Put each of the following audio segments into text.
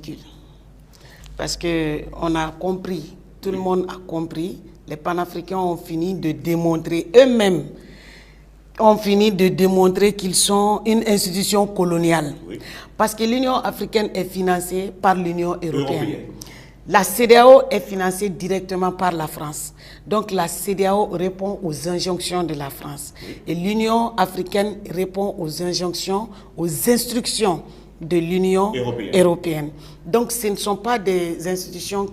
ridicule. Parce qu'on a compris, tout le monde a compris, les panafricains ont fini de démontrer eux-mêmes, ont fini de démontrer qu'ils sont une institution coloniale. Oui. Parce que l'Union africaine est financée par l'Union européenne. La CEDEAO est financée directement par la France. Donc la CEDEAO répond aux injonctions de la France. Oui. Et l'Union africaine répond aux injonctions, aux instructions de l'Union européenne. Donc ce ne sont pas des institutions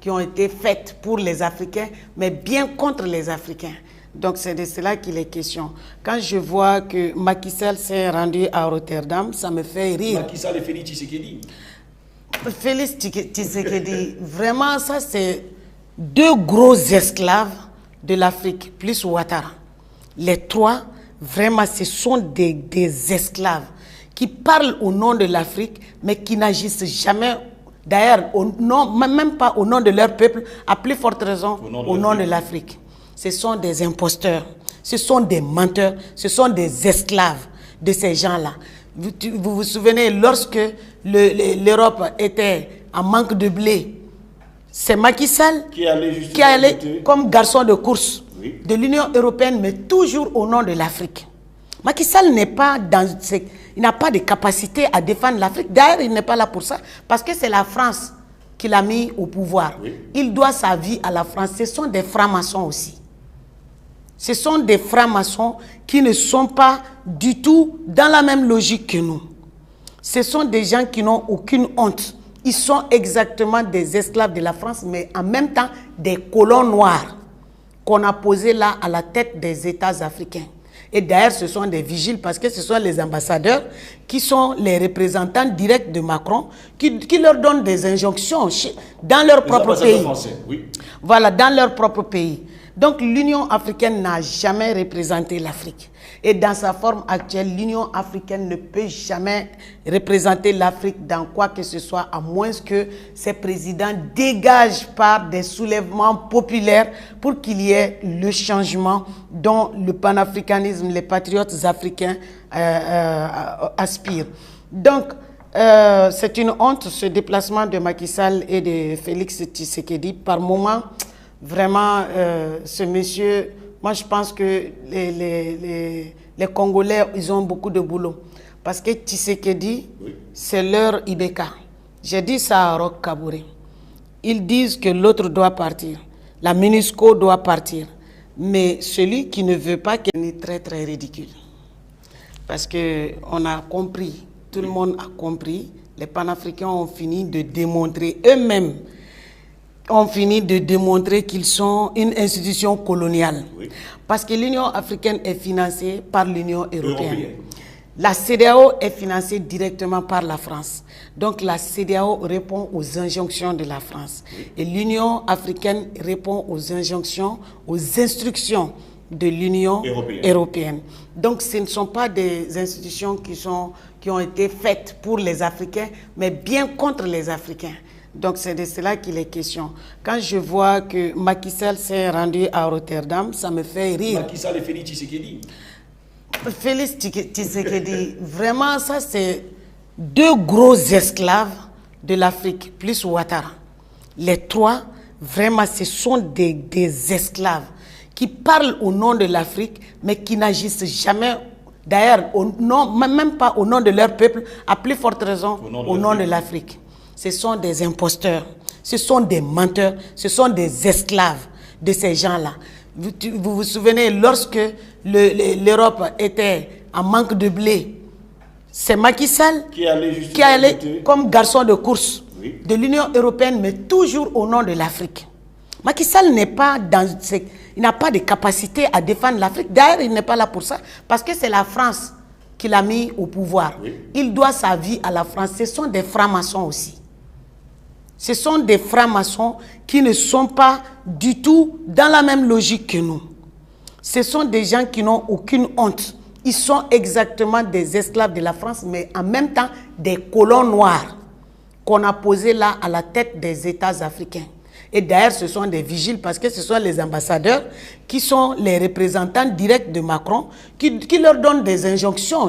qui ont été faites pour les Africains, mais bien contre les Africains. Donc c'est de cela qu'il est question. Quand je vois que Macky Sall s'est rendu à Rotterdam, ça me fait rire. Macky Sall et Félix Tshisekedi. Félix Tshisekedi, vraiment ça c'est deux gros esclaves de l'Afrique, plus Ouattara. Les trois, vraiment ce sont des esclaves qui parlent au nom de l'Afrique, mais qui n'agissent jamais, d'ailleurs, même pas au nom de leur peuple, à plus forte raison au nom de l'Afrique. Ce sont des imposteurs, ce sont des menteurs, ce sont des esclaves de ces gens-là. Vous vous souvenez, lorsque l'Europe était en manque de blé, c'est Macky Sall qui allait comme garçon de course de l'Union européenne, mais toujours au nom de l'Afrique. Macky Sall n'est pas il n'a pas de capacité à défendre l'Afrique. D'ailleurs, il n'est pas là pour ça, parce que c'est la France qui l'a mis au pouvoir. Oui. Il doit sa vie à la France. Ce sont des francs-maçons aussi. Ce sont des francs-maçons qui ne sont pas du tout dans la même logique que nous. Ce sont des gens qui n'ont aucune honte. Ils sont exactement des esclaves de la France, mais en même temps des colons noirs qu'on a posés là à la tête des États africains. Et d'ailleurs, ce sont des vigiles parce que ce sont les ambassadeurs qui sont les représentants directs de Macron qui leur donnent des injonctions dans leur propre pays. Français, oui. Voilà, dans leur propre pays. Donc l'Union africaine n'a jamais représenté l'Afrique. Et dans sa forme actuelle, l'Union africaine ne peut jamais représenter l'Afrique dans quoi que ce soit, à moins que ses présidents dégagent par des soulèvements populaires pour qu'il y ait le changement dont le panafricanisme, les patriotes africains aspirent. Donc, c'est une honte, ce déplacement de Macky Sall et de Félix Tshisekedi. Par moment, vraiment, ce monsieur, moi je pense que les Congolais, ils ont beaucoup de boulot. Parce que Tshisekedi, c'est leur Ibeka. J'ai dit ça à Roch Kaboré. Ils disent que l'autre doit partir. La MINUSCO doit partir. Mais celui qui ne veut pas, qu'il est très très ridicule. Parce qu'on a compris, tout le monde a compris, les panafricains ont fini de démontrer eux-mêmes, ont fini de démontrer qu'ils sont une institution coloniale. Oui. Parce que l'Union africaine est financée par l'Union européenne. La CEDEAO est financée directement par la France. Donc la CEDEAO répond aux injonctions de la France. Oui. Et l'Union africaine répond aux injonctions, aux instructions de l'Union européenne. Donc ce ne sont pas des institutions qui ont été faites pour les Africains, mais bien contre les Africains. Donc c'est de cela qu'il est question. Quand je vois que Macky Sall s'est rendu à Rotterdam, ça me fait rire. Macky Sall et Félix Tshisekedi. Félix Tshisekedi, vraiment ça c'est deux gros esclaves de l'Afrique, plus Ouattara. Les trois, vraiment ce sont des esclaves qui parlent au nom de l'Afrique, mais qui n'agissent jamais, d'ailleurs, même pas au nom de leur peuple, à plus forte raison au nom de l'Afrique. Ce sont des imposteurs, ce sont des menteurs, ce sont des esclaves de ces gens-là. Vous vous souvenez, lorsque l'Europe était en manque de blé, c'est Macky Sall qui allait comme garçon de course de l'Union européenne, mais toujours au nom de l'Afrique. Macky Sall n'est pas il n'a pas de capacité à défendre l'Afrique. D'ailleurs, il n'est pas là pour ça, parce que c'est la France qui l'a mis au pouvoir. Oui. Il doit sa vie à la France. Ce sont des francs-maçons aussi. Ce sont des francs-maçons qui ne sont pas du tout dans la même logique que nous. Ce sont des gens qui n'ont aucune honte. Ils sont exactement des esclaves de la France, mais en même temps des colons noirs qu'on a posés là à la tête des États africains. Et d'ailleurs, ce sont des vigiles parce que ce sont les ambassadeurs qui sont les représentants directs de Macron qui leur donnent des injonctions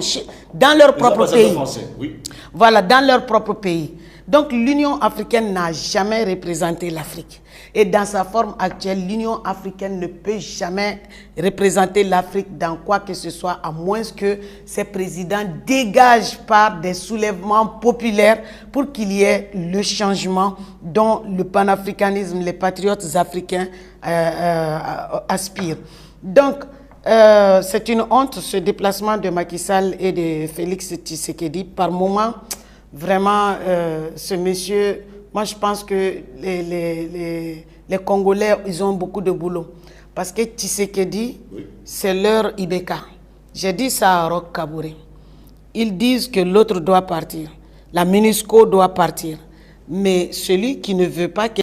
dans leur propre pays. Français, oui. Voilà, dans leur propre pays. Donc l'Union africaine n'a jamais représenté l'Afrique. Et dans sa forme actuelle, l'Union africaine ne peut jamais représenter l'Afrique dans quoi que ce soit, à moins que ses présidents dégagent par des soulèvements populaires pour qu'il y ait le changement dont le panafricanisme, les patriotes africains aspirent. Donc, c'est une honte ce déplacement de Macky Sall et de Félix Tshisekedi. Par moment, vraiment, ce monsieur, moi je pense que les Congolais, ils ont beaucoup de boulot. Parce que Tshisekedi, oui, c'est leur Ibeka. J'ai dit ça à Roch Kabouré. Ils disent que l'autre doit partir. La MINUSCO doit partir. Mais celui qui ne veut pas que